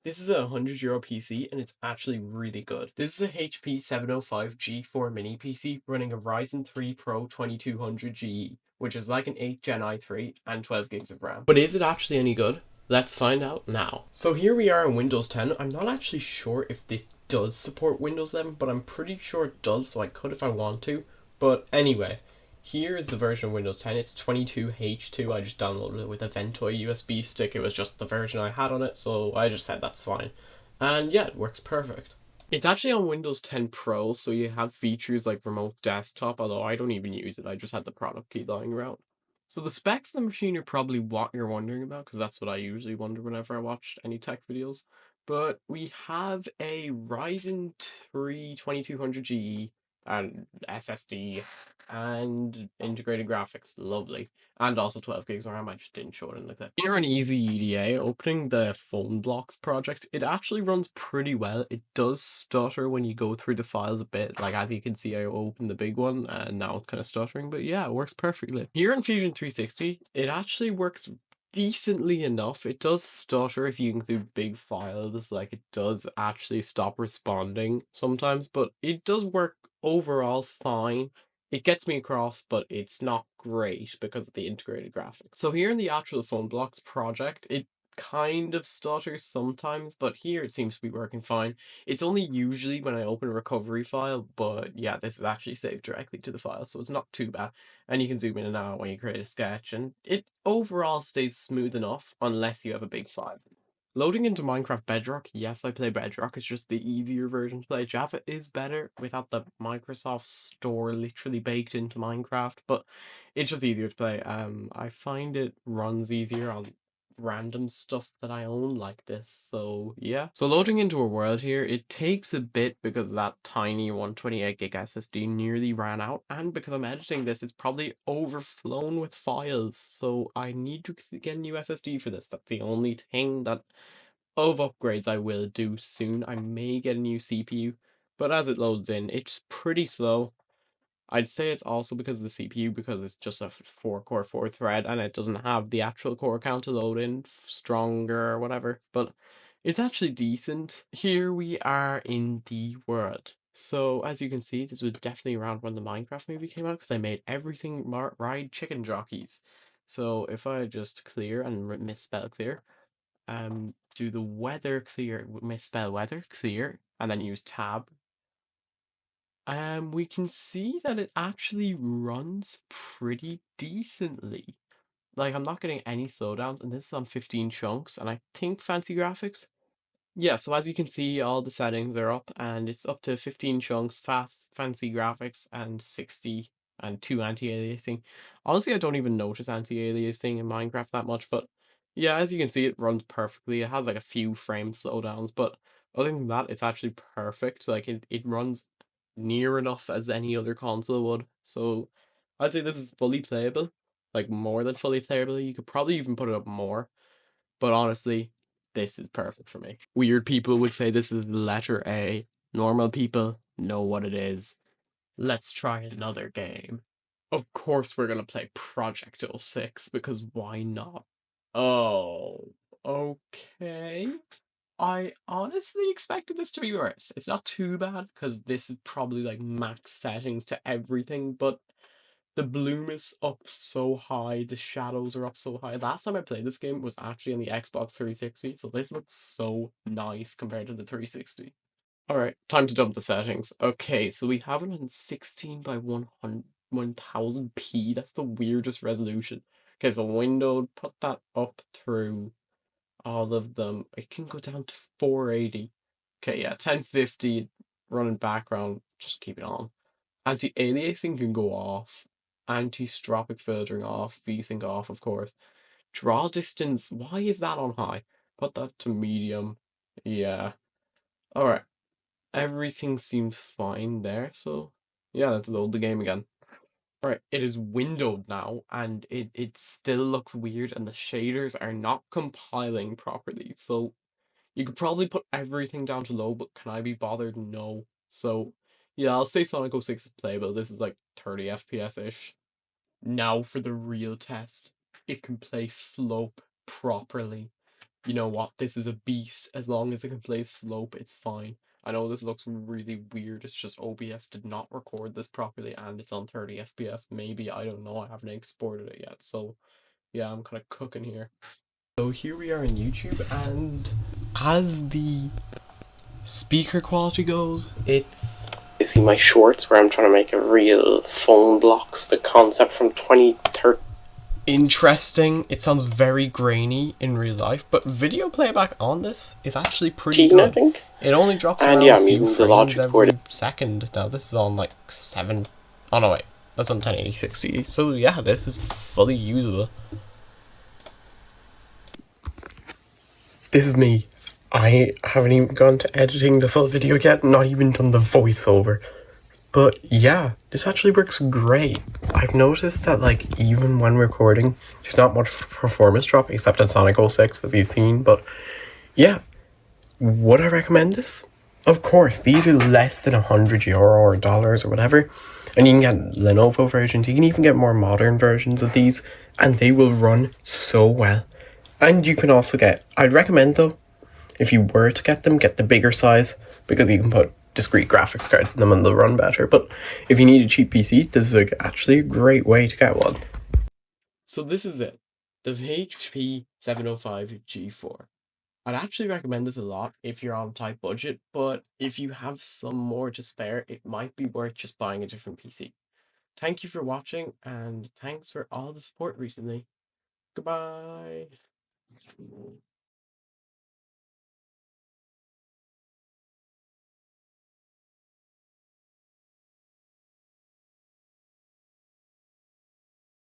This is a €100 PC and it's actually really good. This is a HP 705 G4 mini PC running a Ryzen 3 Pro 2200 GE, which is like an 8th Gen i3 and 12 gigs of RAM. But is it actually any good? Let's find out now. So here we are on Windows 10. I'm not actually sure if this does support Windows 11, but I'm pretty sure it does, so I could if I want to. But anyway, here is the version of Windows 10. It's 22H2. I just downloaded it with a Ventoy USB stick. It was just the version I had on it, so I just said that's fine. And yeah, it works perfect. It's actually on Windows 10 Pro, so you have features like remote desktop, although I don't even use it. I just had the product key lying around. So the specs of the machine are probably what you're wondering about, because that's what I usually wonder whenever I watch any tech videos. But we have a Ryzen 3 2200 GE and SSD and integrated graphics, lovely. And also 12 gigs of RAM, I just didn't show it in like that. Here on Easy EDA, opening the Phone Blocks project, it actually runs pretty well. It does stutter when you go through the files a bit, like as you can see I opened the big one and now it's kind of stuttering, but yeah, it works perfectly. Here in Fusion 360, it actually works decently enough. It does stutter if you include big files, like it does actually stop responding sometimes, but it does work overall fine. It gets me across, but it's not great because of the integrated graphics. So here in the actual Phone Blocks project, it kind of stutters sometimes, but here it seems to be working fine. It's only usually when I open a recovery file, but yeah, this is actually saved directly to the file, so it's not too bad. And you can zoom in and out when you create a sketch, and it overall stays smooth enough unless you have a big file. Loading into Minecraft Bedrock, yes, I play Bedrock, it's just the easier version to play. Java is better without the Microsoft Store literally baked into Minecraft, but it's just easier to play. I find it runs easier on random stuff that I own like this, so yeah. So loading into a world here, it takes a bit because that tiny 128 gig SSD nearly ran out, and because I'm editing this, it's probably overflown with files, so I need to get a new SSD for this. That's the only thing that of upgrades I will do soon. I may get a new CPU, but as it loads in, it's pretty slow. I'd say it's also because of the CPU, because it's just a 4-core 4-thread, and it doesn't have the actual core count to load in stronger or whatever, but it's actually decent. Here we are in the world. So as you can see, this was definitely around when the Minecraft movie came out, because I made everything ride chicken jockeys. So if I just clear and misspell clear, do the weather clear, misspell weather clear, and then use tab, we can see that it actually runs pretty decently. Like, I'm not getting any slowdowns, and this is on 15 chunks, and I think fancy graphics. Yeah, so as you can see, all the settings are up, and it's up to 15 chunks, fast, fancy graphics, and 60, and 2 anti-aliasing. Honestly, I don't even notice anti-aliasing in Minecraft that much, but yeah, as you can see, it runs perfectly. It has like a few frame slowdowns, but other than that, it's actually perfect. Like, it runs near enough as any other console would. So I'd say this is fully playable, like more than fully playable. You could probably even put it up more, but honestly, this is perfect for me. Weird people would say this is the letter A. Normal people know what it is. Let's try another game. Of course we're gonna play Project 06, because why not? Oh, okay. I honestly expected this to be worse. It's not too bad, because this is probably like max settings to everything, but the bloom is up so high, the shadows are up so high. Last time I played this game was actually on the Xbox 360, so this looks so nice compared to the 360. Alright, time to dump the settings. Okay, so we have it on 16 by 100, 1000p. That's the weirdest resolution. Okay, so window, put that up through all of them. It can go down to 480. Okay, yeah, 1050, running background, just keep it on. Anti-aliasing can go off. Anti-stropic filtering off. VSync off, of course. Draw distance, why is that on high? Put that to medium. Yeah. Alright. Everything seems fine there, so yeah, let's load the game again. Alright, it is windowed now, and it still looks weird, and the shaders are not compiling properly, so you could probably put everything down to low, but can I be bothered? No. So, yeah, I'll say Sonic 06 is playable. This is like 30 FPS-ish. Now for the real test. It can play slope properly. you know what, this is a beast. As long as it can play slope, it's fine. I know this looks really weird, it's just OBS did not record this properly and it's on 30 FPS. Maybe, I don't know, I haven't exported it yet, so yeah, I'm kind of cooking here. So here we are on YouTube, and as the speaker quality goes, it's basically my shorts where I'm trying to make a real phone blocks, the concept from 2013. Interesting. It sounds very grainy in real life, but video playback on this is actually pretty good. I think it only drops around a few frames every second. Now this is on like 7. Oh no, wait, that's on 1080 60. So yeah, this is fully usable. This is me. I haven't even gone to editing the full video yet, not even done the voiceover. But yeah, this actually works great. I've noticed that like even when recording, there's not much performance drop except in Sonic 06 as you've seen, but yeah. Would I recommend this? Of course, these are less than €100 or dollars or whatever, and you can get Lenovo versions, you can even get more modern versions of these, and they will run so well. And you can also get, I'd recommend though, if you were to get them, get the bigger size, because you can put discrete graphics cards in them and they'll run better. But if you need a cheap PC, this is actually a great way to get one. So this is it, the HP 705 G4. I'd actually recommend this a lot if you're on a tight budget, but if you have some more to spare, it might be worth just buying a different PC. Thank you for watching, and thanks for all the support recently. Goodbye!